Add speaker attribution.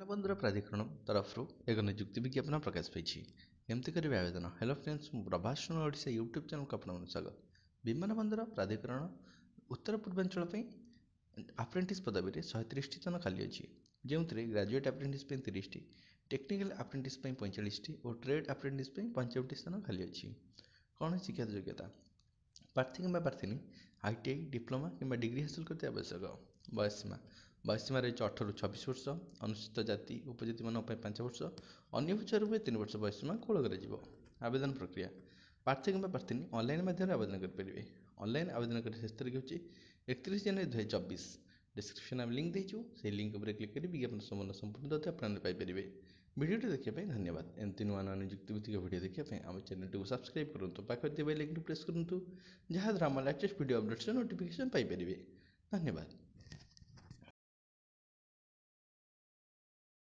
Speaker 1: ବନ୍ଦର ପ୍ରାଧିକରଣ ତରଫରୁ ଏକ ନିଯୁକ୍ତି ବିଜ୍ଞାପନ ପ୍ରକାଶ ପାଇଛି। କେମିତି କରିବେ ଆବେଦନ? ହ୍ୟାଲୋ ଫ୍ରେଣ୍ଡସ୍, ମୁଁ ପ୍ରଭାଷଣ ଓଡ଼ିଶା ୟୁଟ୍ୟୁବ୍ ଚ୍ୟାନେଲକୁ ଆପଣଙ୍କୁ ସ୍ୱାଗତ। ବିମାନ ବନ୍ଦର ପ୍ରାଧିକରଣ ଉତ୍ତର ପୂର୍ବାଞ୍ଚଳ ପାଇଁ ଆପ୍ରେଣ୍ଟିସ୍ ପଦବୀରେ 130ଟି ସ୍ଥାନ ଖାଲି ଅଛି, ଯେଉଁଥିରେ ଗ୍ରାଜୁଏଟ୍ ଆପ୍ରେଣ୍ଟିସ୍ ପାଇଁ 30ଟି, ଟେକ୍ନିକାଲ ଆପ୍ରେଣ୍ଟିସ୍ ପାଇଁ 45ଟି ଓ ଟ୍ରେଡ୍ ଆପ୍ରେଣ୍ଟିସ୍ ପାଇଁ 55ଟି ସ୍ଥାନ ଖାଲି ଅଛି। କ'ଣ ଶିକ୍ଷାଗତ ଯୋଗ୍ୟତା? ପ୍ରାର୍ଥୀ କିମ୍ବା ପ୍ରାର୍ଥିନୀ ITI, ଡିପ୍ଲୋମା କିମ୍ବା ଡିଗ୍ରୀ ହାସଲ କରିଥିବା ଆବଶ୍ୟକ। ବୟସୀମା ରହିଛି 18ରୁ 26 ବର୍ଷ। ଅନୁସୂଚିତ ଜାତି ଉପଜାତିମାନଙ୍କ ପାଇଁ 5 ବର୍ଷ, ଅନ୍ୟ ବିଚାର ପାଇଁ 3 ବର୍ଷ ବୟସୀମା କୋହଳ କରାଯିବ। ଆବେଦନ ପ୍ରକ୍ରିୟା: ପ୍ରାର୍ଥୀ କିମ୍ବା ପ୍ରାର୍ଥିନୀ ଅନଲାଇନ୍ ମାଧ୍ୟମରେ ଆବେଦନ କରିପାରିବେ। ଅନଲାଇନ୍ ଆବେଦନ କରିବା ଶେଷ ତାରିଖ ହେଉଛି 31 ଜାନୁଆରୀ 2024। ଡିସ୍କ୍ରିପ୍ସନ୍ ଆମେ ଲିଙ୍କ୍ ଦେଇଛୁ, ସେହି ଲିଙ୍କ୍ ଉପରେ କ୍ଲିକ୍ କରି ବିଜ୍ଞାପନ ସମ୍ପୂର୍ଣ୍ଣ ତଥ୍ୟ ଆପଣ ପାଇପାରିବେ। ଭିଡ଼ିଓଟି ଦେଖିବା ପାଇଁ ଧନ୍ୟବାଦ। ଏମିତି ନୂଆ ନୂଆ ନିଯୁକ୍ତି ଭିତ୍ତିକ ଭିଡ଼ିଓ ଦେଖିବା ପାଇଁ ଆମ ଚ୍ୟାନେଲଟିକୁ ସବସ୍କ୍ରାଇବ୍ କରନ୍ତୁ, ପାଖରେ ଥିବା ବେଲ୍ ଆଇକନ୍କୁ ପ୍ରେସ୍ କରନ୍ତୁ, ଯାହାଦ୍ୱାରା ଆମ ଲାଟେଷ୍ଟ ଭିଡ଼ିଓ ଅପଡେଟ୍ସର ନୋଟିଫିକେସନ୍ ପାଇପାରିବେ। ଧନ୍ୟବାଦ।